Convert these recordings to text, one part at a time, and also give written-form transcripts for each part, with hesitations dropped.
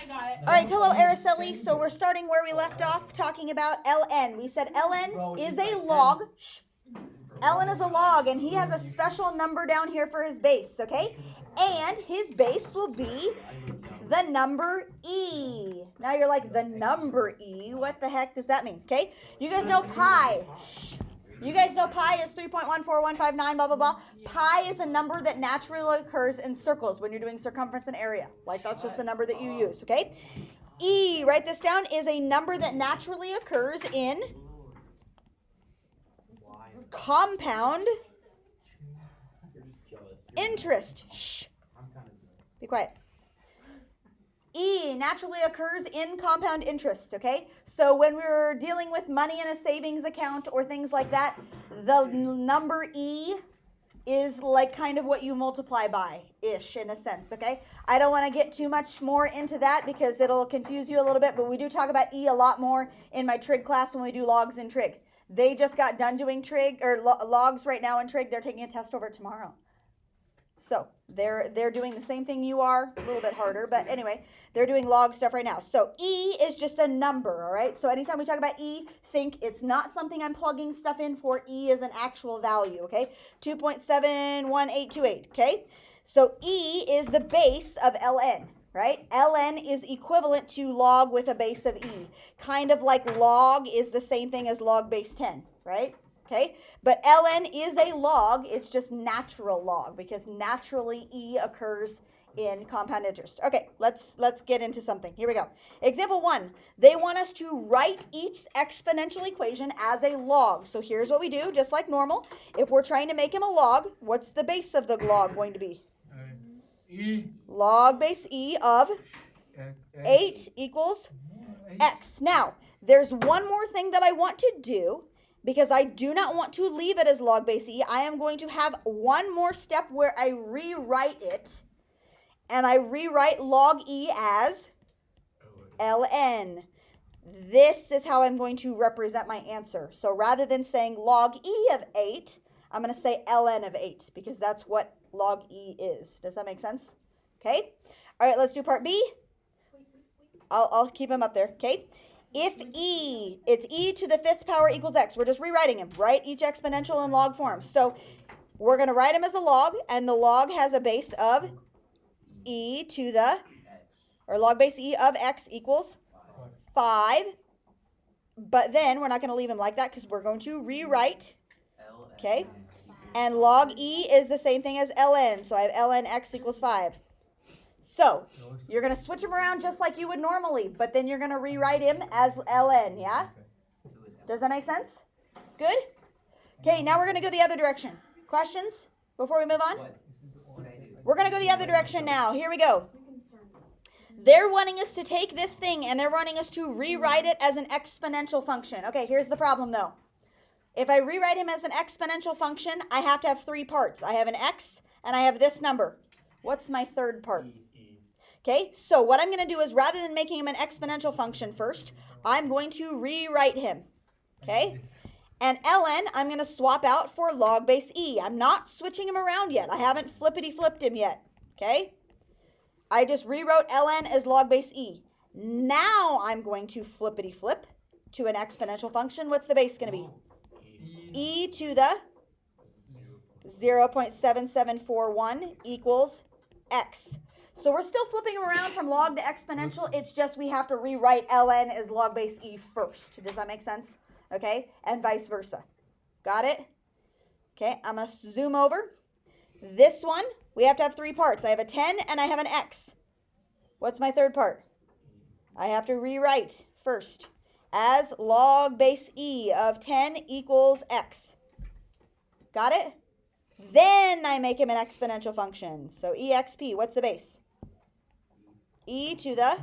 I got it. All right, hello, Araceli. So we're starting where we left off, talking about ln. We said ln is a log. Shh. ln is a log, and he has a special number down here for his base, okay? And his base will be the number e. Now you're like, the number e? What the heck does that mean, okay? You guys know pi. Shh. You guys know pi is 3.14159, blah, blah, blah. Pi is a number that naturally occurs in circles when you're doing circumference and area. Like, that's just the number that you use, okay? E, write this down, is a number that naturally occurs in compound interest. Shh. Be quiet. E naturally occurs in compound interest, okay? So when we're dealing with money in a savings account or things like that, the number E is like kind of what you multiply by-ish in a sense, okay? I don't want to get too much more into that because it'll confuse you a little bit, but we do talk about E a lot more in my trig class when we do logs in trig. They just got done doing trig or logs right now in trig. They're taking a test over tomorrow. So they're doing the same thing you are, a little bit harder, but anyway, they're doing log stuff right now. So E is just a number, all right? So anytime we talk about E, think it's not something I'm plugging stuff in for. E is an actual value, okay? 2.71828, okay? So E is the base of ln, right? ln is equivalent to log with a base of E. Kind of like log is the same thing as log base 10, right? Okay, but ln is a log. It's just natural log because naturally E occurs in compound interest. Okay, let's get into something. Here we go. Example 1. They want us to write each exponential equation as a log. So here's what we do, just like normal. If we're trying to make him a log, what's the base of the log going to be? E. Log base E of 8 equals x. Now, there's one more thing that I want to do. Because I do not want to leave it as log base E, I am going to have one more step where I rewrite it. And I rewrite log E as ln. This is how I'm going to represent my answer. So rather than saying log E of 8, I'm going to say ln of 8. Because that's what log E is. Does that make sense? Okay. All right, let's do part B. I'll keep them up there. Okay. If E, it's E to the 5th power equals x. We're just rewriting them. Write each exponential in log form. So we're going to write them as a log, and the log has a base of E to the, or log base E of x equals 5. But then we're not going to leave them like that because we're going to rewrite, okay? And log E is the same thing as ln. So I have ln x equals 5. So you're going to switch them around just like you would normally, but then you're going to rewrite him as ln, yeah? Does that make sense? Good? Okay, now we're going to go the other direction. Questions before we move on? We're going to go the other direction now. Here we go. They're wanting us to take this thing, and they're wanting us to rewrite it as an exponential function. Okay, here's the problem, though. If I rewrite him as an exponential function, I have to have 3 parts. I have an x, and I have this number. What's my third part? Okay, so what I'm going to do is rather than making him an exponential function first, I'm going to rewrite him. Okay, and ln, I'm going to swap out for log base E. I'm not switching him around yet. I haven't flippity-flipped him yet. Okay, I just rewrote ln as log base E. Now I'm going to flippity-flip to an exponential function. What's the base going to be? E to the 0.7741 equals x. So we're still flipping around from log to exponential. It's just we have to rewrite ln as log base E first. Does that make sense? Okay, and vice versa. Got it? Okay, I'm going to zoom over. This one, we have to have 3 parts. I have a 10 and I have an x. What's my third part? I have to rewrite first as log base E of 10 equals x. Got it? Then I make him an exponential function. So exp, what's the base? E to the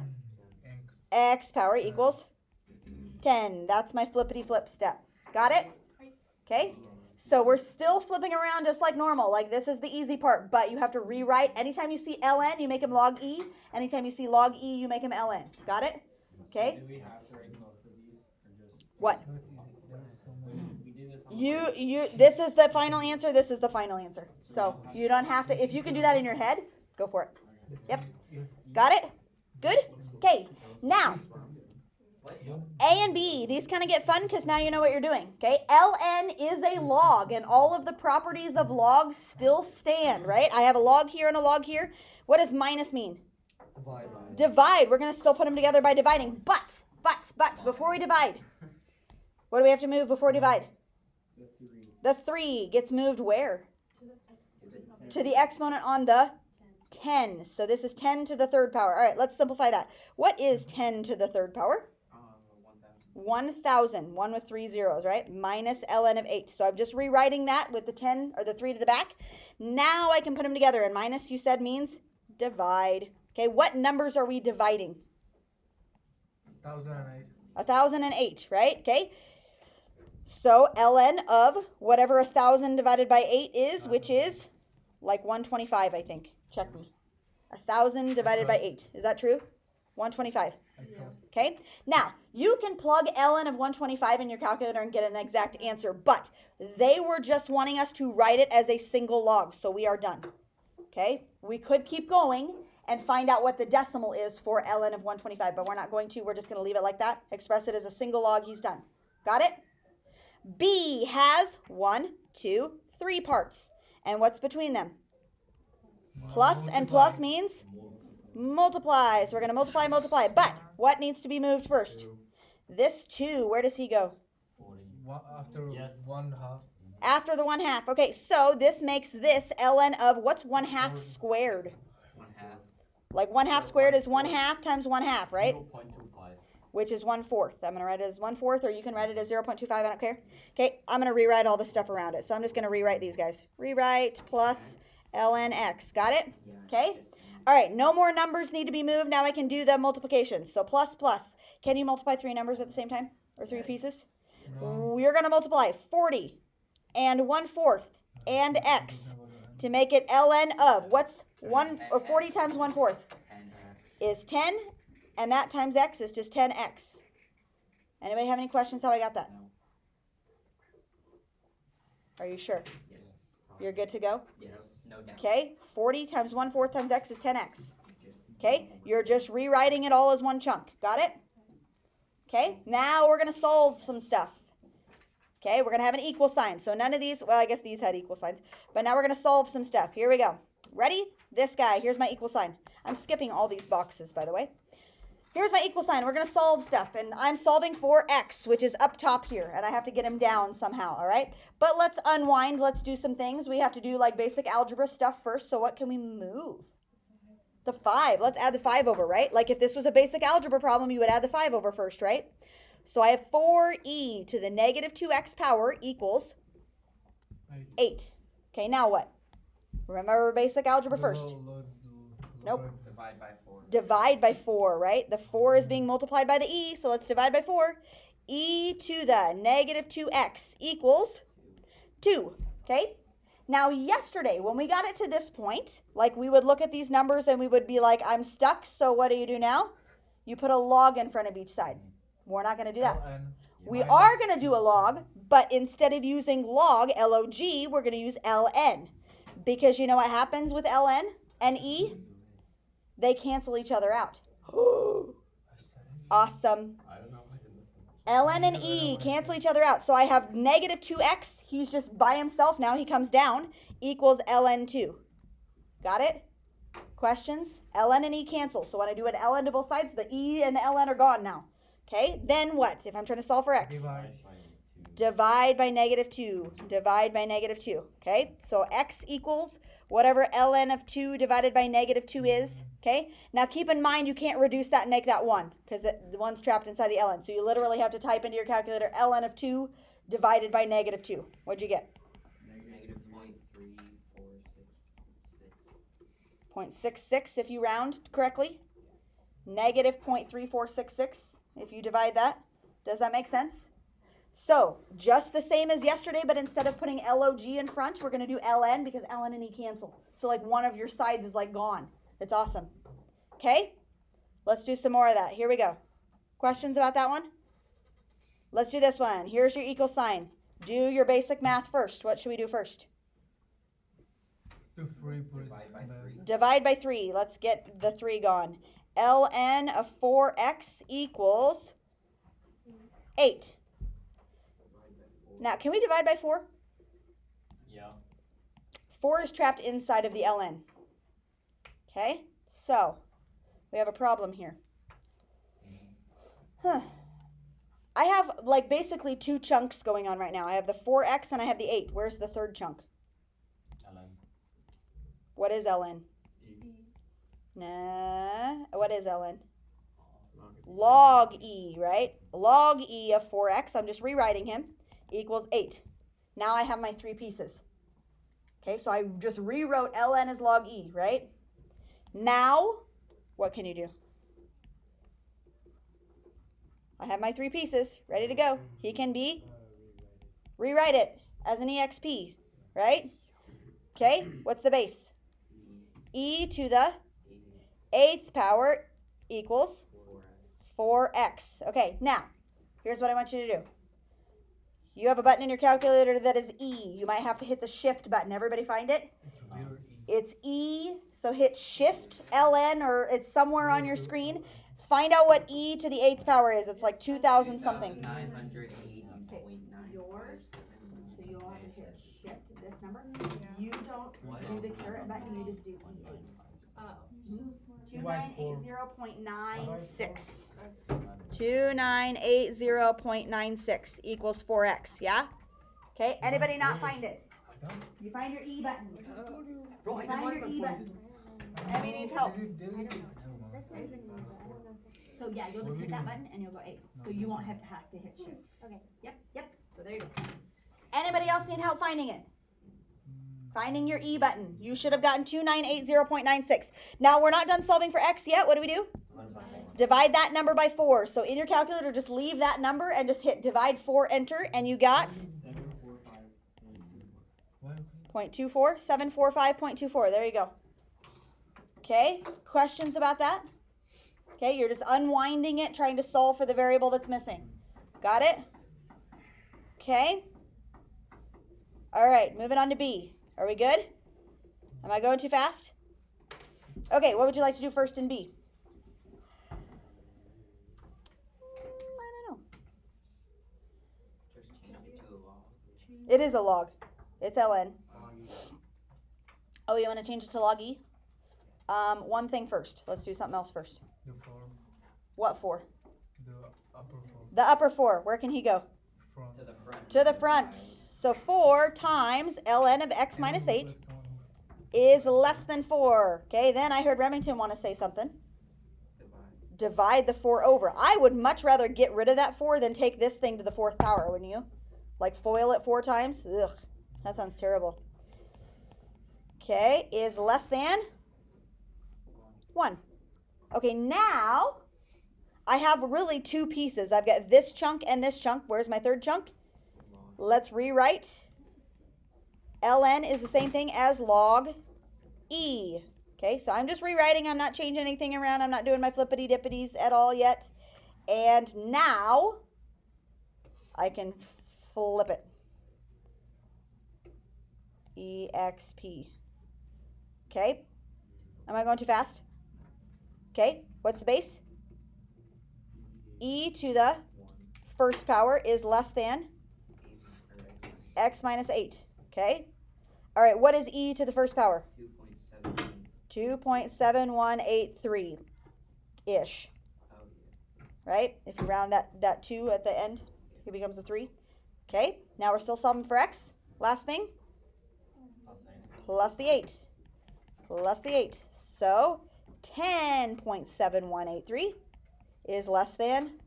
x power equals 10. That's my flippity flip step. Got it? Okay. So we're still flipping around just like normal. Like this is the easy part, but you have to rewrite. Anytime you see ln, you make him log E. Anytime you see log E, you make him ln. Got it? Okay. Do we have to write both of these or just What? we do this on This is the final answer. This is the final answer. So you don't have to, if you can do that in your head, go for it. Yep. Got it? Good? Okay, Now, A and B, these kind of get fun because now you know what you're doing. Okay, ln is a log, and all of the properties of logs still stand, right? I have a log here and a log here. What does minus mean? Divide. We're going to still put them together by dividing. But, before we divide, what do we have to move before we divide? The 3 gets moved where? To the exponent on the 10. So this is 10 to the third power. All right, let's simplify that. What is 10 to the third power? 1,000. 1 with 3 zeros, right? Minus ln of 8. So I'm just rewriting that with the 10 or the 3 to the back. Now I can put them together. And minus, you said, means divide. Okay, what numbers are we dividing? 1,008. 1,008, right? Okay. So ln of whatever 1,000 divided by 8 is, which is like 125, I think. Check me. 1,000 divided by 8. Is that true? 125. Okay. Now, you can plug ln of 125 in your calculator and get an exact answer, but they were just wanting us to write it as a single log, so we are done. Okay. We could keep going and find out what the decimal is for ln of 125, but we're not going to. We're just going to leave it like that. Express it as a single log. He's done. Got it? B has 1, 2, 3 parts. And what's between them? Plus, and plus means multiply. So we're going to multiply. But what needs to be moved first? This 2, where does he go? After 1/2. After the 1/2. Okay, so this makes this ln of, what's 1/2 squared? 1/2. Like 1/2 squared is 1/2 times 1/2, right? 0.25. Which is 1/4. I'm going to write it as 1/4, or you can write it as 0.25. I don't care. Okay, I'm going to rewrite all the stuff around it. So I'm just going to rewrite these guys. Rewrite plus ln x. Got it? Okay. All right, no more numbers need to be moved. Now I can do the multiplication. So plus. Can you multiply 3 numbers at the same time? Or 3 pieces? No. We're going to multiply 40 and 1/4 and x to make it ln of, what's 40 times 1/4 is 10, and that times x is just 10x. Anybody have any questions how I got that? Are you sure? Yes. You're good to go? Yes. No doubt. Okay, 40 times 1/4 times x is 10x. Okay, you're just rewriting it all as one chunk. Got it? Okay, now we're going to solve some stuff. Okay, we're going to have an equal sign. So none of these, well, I guess these had equal signs. But now we're going to solve some stuff. Here we go. Ready? This guy. Here's my equal sign. I'm skipping all these boxes, by the way. Here's my equal sign. We're going to solve stuff. And I'm solving for x, which is up top here. And I have to get him down somehow, all right? But let's unwind. Let's do some things. We have to do like basic algebra stuff first. So what can we move? The 5. Let's add the 5 over, right? Like if this was a basic algebra problem, you would add the 5 over first, right? So I have 4e to the negative 2x power equals 8. Okay, now what? Remember basic algebra first. Nope. Divide by 4. Divide by 4, right? The 4 is being multiplied by the e, so let's divide by 4. E to the negative 2x equals 2, okay? Now, yesterday, when we got it to this point, like we would look at these numbers and we would be like, I'm stuck, so what do you do now? You put a log in front of each side. We're not going to do that. We are going to do a log, but instead of using log, L-O-G, we're going to use ln. Because you know what happens with ln and e? They cancel each other out. Awesome. ln and e cancel each other out. So I have negative 2x. He's just by himself now. He comes down. Equals ln 2. Got it? Questions? ln and e cancel. So when I do an ln to both sides, the e and the ln are gone now. Okay, then what? If I'm trying to solve for x. Divide by negative 2. Divide by negative 2. Okay, so x equals whatever ln of 2 divided by negative 2 is. Okay, now keep in mind you can't reduce that and make that 1 because the 1's trapped inside the ln. So you literally have to type into your calculator ln of 2 divided by negative 2. What'd you get? Negative 0.66 if you round correctly. Negative 0.3466 if you divide that. Does that make sense? So, just the same as yesterday, but instead of putting LOG in front, we're going to do LN because LN and E cancel. So, like, one of your sides is, like, gone. It's awesome. Okay? Let's do some more of that. Here we go. Questions about that one? Let's do this one. Here's your equal sign. Do your basic math first. What should we do first? Divide by 3. Divide by 3. Let's get the 3 gone. ln of 4x equals 8. Now, can we divide by 4? Yeah. 4 is trapped inside of the ln. Okay, so we have a problem here. I have like basically 2 chunks going on right now. I have the 4x and I have the 8. Where's the third chunk? ln. What is ln? E. Nah. What is ln? Log e, right? Log e of 4x, I'm just rewriting him, equals 8. Now I have my 3 pieces. Okay, so I just rewrote ln as log e, right? Now, what can you do? I have my 3 pieces ready to go. He can be, rewrite it as an exp, right? Okay, what's the base? E to the 8th power equals 4x. Okay, now, here's what I want you to do. You have a button in your calculator that is E. You might have to hit the shift button. Everybody find it? It's E, so hit shift LN, or it's somewhere on your screen. Find out what E to the 8th power is. It's like 2,000 something. 980.9. Yours, so you'll have to hit shift this number. You don't do the caret button, you just do E8. 2980.96. 2980.96 equals 4x, yeah? Okay, anybody not find it? You find your E button. You find your E button. Anybody need help? So yeah, you'll just hit that button and you'll go 8. So you won't have to hit shift. Okay. Yep. So there you go. Anybody else need help finding it? Finding your E button. You should have gotten 2980.96. Now we're not done solving for x yet. What do? Divide that number by 4. So in your calculator, just leave that number and just hit divide 4, enter, and you got 0.24, 745.24. There you go. Okay, questions about that? Okay, you're just unwinding it, trying to solve for the variable that's missing. Got it? Okay. All right, moving on to B. Are we good? Am I going too fast? Okay, what would you like to do first in B? I don't know. Just change it to a log. It is a log. It's ln. Oh, you want to change it to log E? One thing first. Let's do something else first. The 4. What 4? The upper 4. The upper 4. Where can he go? Front. To the front. To the front. So 4 times ln of x minus 8 is less than 4. Okay, then I heard Remington want to say something. Divide the 4 over. I would much rather get rid of that 4 than take this thing to the 4th power, wouldn't you? Like FOIL it 4 times? Ugh, that sounds terrible. Okay, is less than 1. Okay, now I have really 2 pieces. I've got this chunk and this chunk. Where's my third chunk? Let's rewrite. ln is the same thing as log E. Okay, so I'm just rewriting. I'm not changing anything around. I'm not doing my flippity-dippities at all yet. And now I can flip it. EXP. Okay. Am I going too fast? Okay. What's the base? E to the 1st power is less than x minus 8. Okay. All right. What is E to the 1st power? 2.7183-ish. Right? If you round that 2 at the end, it becomes a 3. Okay. Now we're still solving for x. Last thing. Plus the 8. Plus the 8. So 10.7183 is less than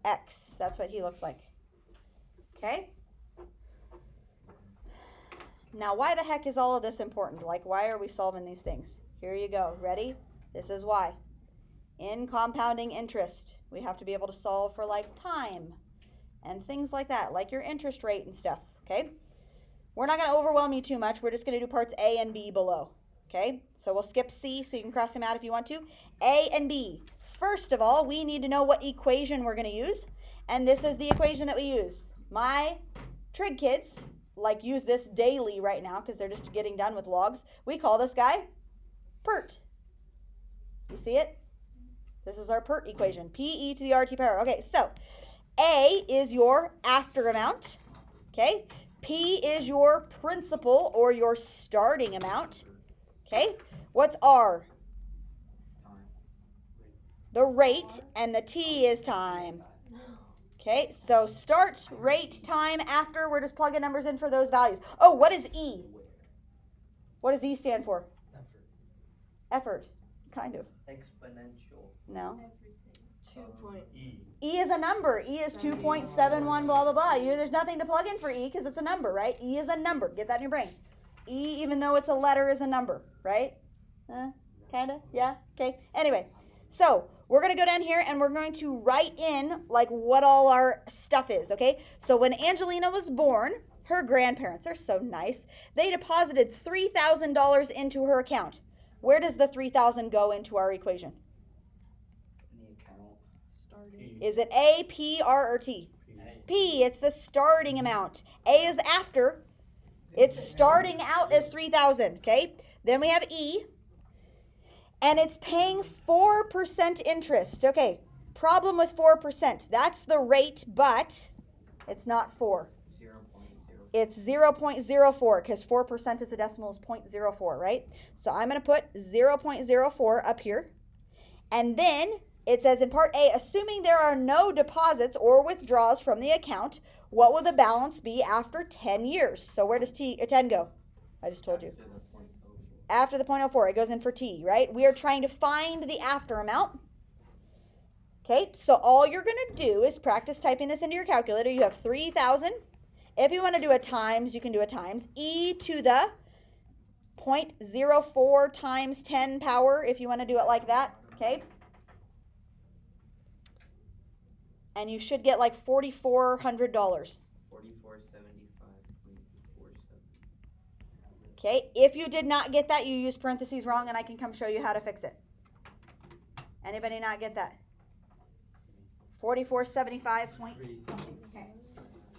x. That's what he looks like. Okay? Now, why the heck is all of this important? Like, why are we solving these things? Here you go. Ready? This is why. In compounding interest, we have to be able to solve for, like, time and things like that, like your interest rate and stuff, okay? We're not going to overwhelm you too much. We're just going to do parts A and B below, okay? So we'll skip C so you can cross them out if you want to. A and B. First of all, we need to know what equation we're going to use, and this is the equation that we use. My trig kids like use this daily right now because they're just getting done with logs. We call this guy PERT. You see it? This is our PERT equation. PE to the RT power. Okay, so A is your after amount. Okay. P is your principal or your starting amount. Okay. What's R? The rate, and the T is time. Okay, so start, rate, time, after. We're just plugging numbers in for those values. Oh, what is E? What does E stand for? Effort. Kind of. Exponential. No. 2 point. E is a number. E is 2.71 blah, blah, blah. There's nothing to plug in for E because it's a number, right? E is a number. Get that in your brain. E, even though it's a letter, is a number, right? Kind of? Yeah? Okay. Anyway, so we're going to go down here and we're going to write in like what all our stuff is, okay? So when Angelina was born, her grandparents are so nice. They deposited $3,000 into her account. Where does the $3,000 go into our equation? In the account. Starting. Is it A, P, R, or T? P. It's the starting amount. A is after. It's starting out as 3,000, okay? Then we have E. And it's paying 4% interest. Okay, problem with 4%. That's the rate, but it's not 4. 0.0. It's 0.04 because 4% is a decimal is 0.04, right? So I'm going to put 0.04 up here. And then it says in part A, assuming there are no deposits or withdrawals from the account, what will the balance be after 10 years? So where does 10 go? I just told you. After the 0.04, it goes in for T, right? We are trying to find the after amount. Okay, so all you're going to do is practice typing this into your calculator. You have 3,000. If you want to do a times, you can do a times. E to the 0.04 times 10 power, if you want to do it like that, okay? And you should get like $4,400. 4475.47. Okay, if you did not get that, you used parentheses wrong, and I can come show you how to fix it. Anybody not get that? 4475 point something. Okay.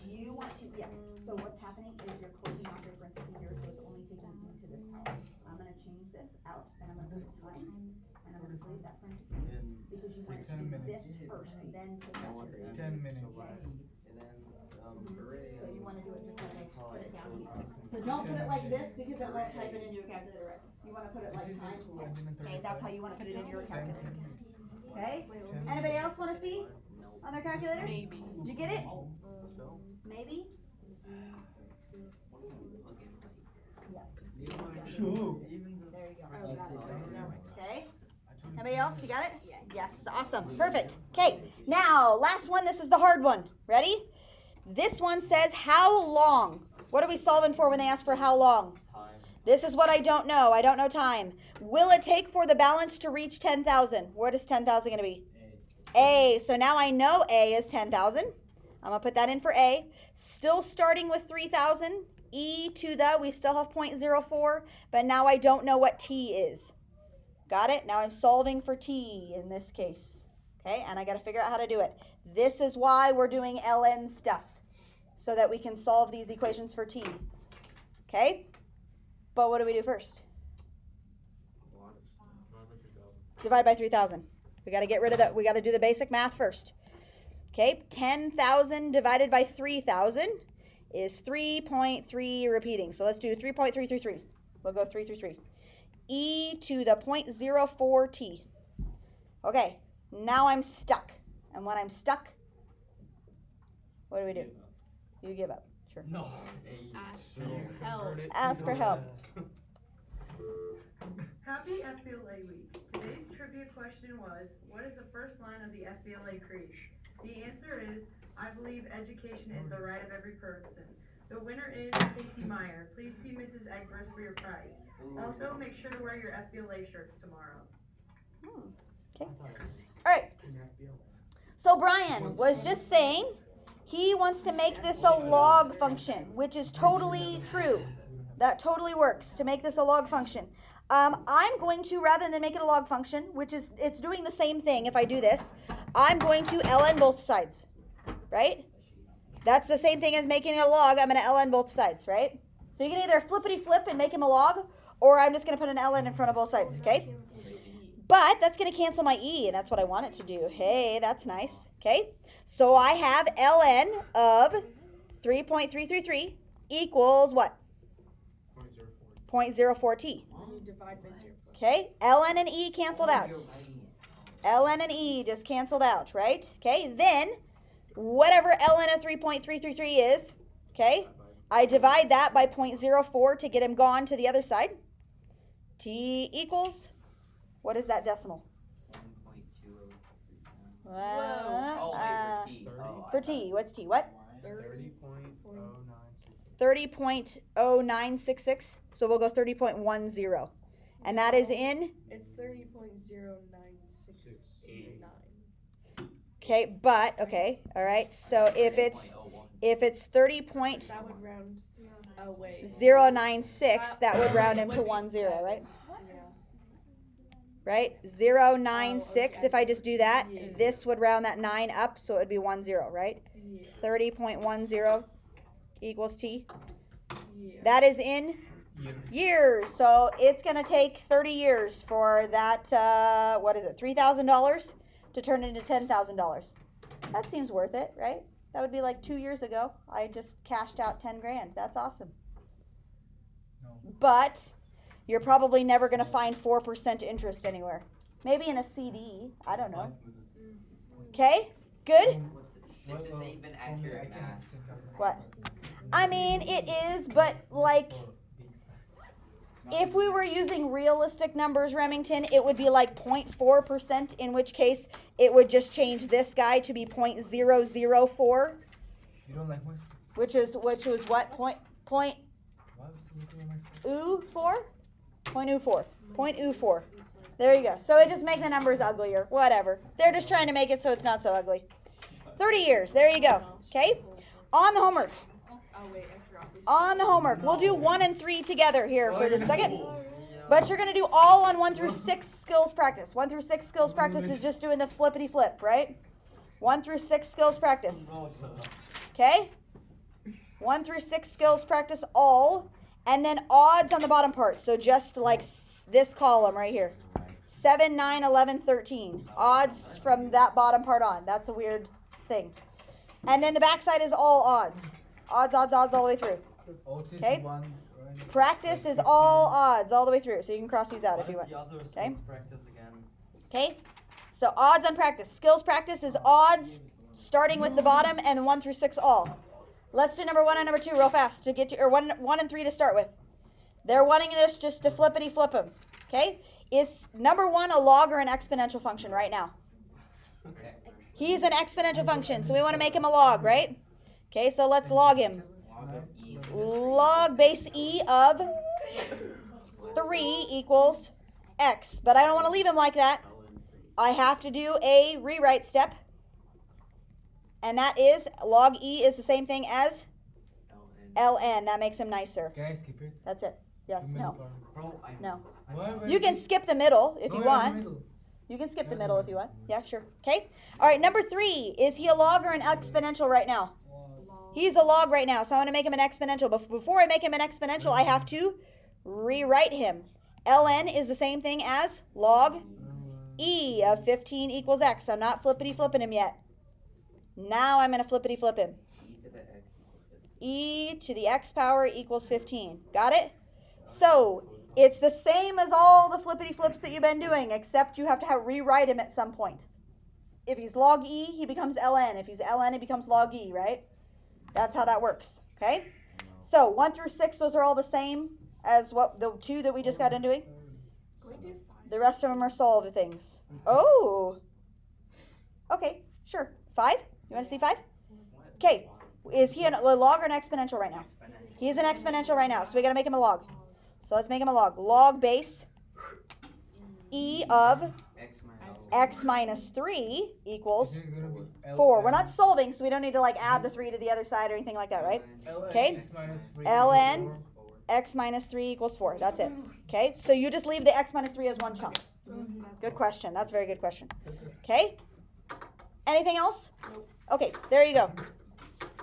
Do you want to? Yes. So what's happening is you're closing off your parentheses here, so it's only taking into this power. I'm going to change this out, and I'm going to put times, and I'm going to delete that parentheses because you want to do this first, then take out your 10 minutes. So you want to do it just like this, put it down here. So don't put it like this because it won't type it into your calculator. You want to put it like times 10. Okay, that's how you want to put it into your calculator. Okay? Anybody else want to see on their calculator? Maybe. Did you get it? Maybe? Yes. Sure. There you go. Okay. Anybody else? You got it? Yes. Awesome. Perfect. Okay. Now, last one. This is the hard one. Ready? This one says how long. What are we solving for when they ask for how long? Time. This is what I don't know. I don't know time. Will it take for the balance to reach 10,000? What is 10,000 going to be? A. So now I know A is 10,000. I'm going to put that in for A. Still starting with 3,000. E to the, we still have 0.04, but now I don't know what T is. Got it? Now I'm solving for T in this case. Okay, and I got to figure out how to do it. This is why we're doing ln stuff, so that we can solve these equations for T. Okay? But what do we do first? Divide by 3,000. We got to get rid of that. We got to do the basic math first. Okay, 10,000 divided by 3,000 is 3.3 repeating. So let's do 3.333. We'll go 333. E to the 0.04 T. Okay, now I'm stuck. And when I'm stuck, what do we do? You give up. Sure. No. Ask for help. Ask for help. Happy FBLA week. Today's trivia question was, what is the first line of the FBLA Creed? The answer is, I believe education is the right of every person. The winner is Casey Meyer. Please see Mrs. Egbers for your prize. Also, make sure to wear your FBLA shirts tomorrow. Okay. All right. So Brian was just saying he wants to make this a log function, which is totally true. That totally works to make this a log function. I'm going to, rather than make it a log function, which is, it's doing the same thing if I do this, I'm going to ln both sides, right? That's the same thing as making it a log. I'm going to ln both sides, right? So you can either flippity flip and make him a log, or I'm just going to put an ln in front of both sides, okay? But that's going to cancel my e, and that's what I want it to do. Hey, that's nice. Okay, so I have ln of 3.333 equals what? 0.04t. When you divide by 0. Okay, ln and e canceled out. ln and e just canceled out, right? Okay, then whatever ln of 3.333 is, okay, I divide that by 0.04 to get him gone to the other side. T equals, what is that decimal? 1.20. Oh, wait, for T. For T, what's T? What? 30.096. 30.0966. So we'll go 30.10. And that is in? It's 30.09689. Okay, but, okay, all right. So if it's 30.096, That would round away. that would round him to 10, right? Yeah. Right? 096, okay. if I just do that, Yeah. this would round that 9 up, so it would be 10, right? Yeah. 30.10 equals T. Yeah. That is in years. So it's going to take 30 years for that, what is it, $3,000 to turn into $10,000. That seems worth it, right? That would be like 2 years ago. I just cashed out 10 grand. That's awesome. No. But you're probably never going to find 4% interest anywhere. Maybe in a CD. I don't know. Okay? Good? This isn't even accurate math. What? I mean, it is, but like, if we were using realistic numbers, Remington, it would be like 0.4%, in which case it would just change this guy to be 0.004, You don't like myself? which was what? Point Why was you looking at myself? ooh 4? 0.04. 0.04. There you go. So it just make the numbers uglier. Whatever. They're just trying to make it so it's not so ugly. 30 years. There you go. Okay? On the homework. Oh, wait, I forgot. On the homework. We'll do 1 and 3 together here for just a second. But you're going to do all on 1 through 6 skills practice. 1 through 6 skills practice is just doing the flippity flip, right? 1 through 6 skills practice. Okay? 1 through 6 skills practice all. And then odds on the bottom part. So just like this column right here. 7, 9, 11, 13. Odds from that bottom part on. That's a weird thing. And then the back side is all odds. Odds all the way through. Okay. Practice is all odds all the way through. So you can cross these out if you want. Okay. Okay. So odds on practice. Skills practice is odds starting with the bottom and 1 through 6 all. Let's do number 1 and number 2 real fast to get to, or 1 and 3 to start with. They're wanting us just to flippity flip them. Okay. Is number 1 a log or an exponential function right now? He's an exponential function, so we want to make him a log, right? Okay, so let's log him. Log base e of 3 equals x. But I don't want to leave him like that. I have to do a rewrite step. And that is, log e is the same thing as ln. That makes him nicer. Can I skip it? That's it. Yes, The no. middle part. No. Why You can skip the middle if you No, want. the middle. You can skip the middle if you want. Yeah, sure. Okay. All right, number 3. Is he a log or an exponential right now? He's a log right now, so I want to make him an exponential. But before I make him an exponential, I have to rewrite him. ln is the same thing as log e of 15 equals x. I'm not flippity flipping him yet. Now I'm going to flippity flip him. E to the x power equals 15. Got it? So it's the same as all the flippity flips that you've been doing, except you have to rewrite him at some point. If he's log e, he becomes ln. If he's ln, he becomes log e, right? That's how that works, okay? So 1 through 6, those are all the same as what the 2 that we just got into doing. The rest of them are solved things. Oh. Okay, sure. 5? You want to see 5? Okay. Is he a log or an exponential right now? He's an exponential right now, so we got to make him a log. So let's make him a log. Log base e of x minus 3 equals Is it gonna be 4. We're LN? not solving, so we don't need to like add the 3 to the other side or anything like that, right? LN Okay. X minus 3 ln equals 4. x minus 3 equals 4. That's it. Okay, so you just leave the x minus 3 as one chunk. Good question. That's a very good question. Okay. Anything else? Okay, there you go.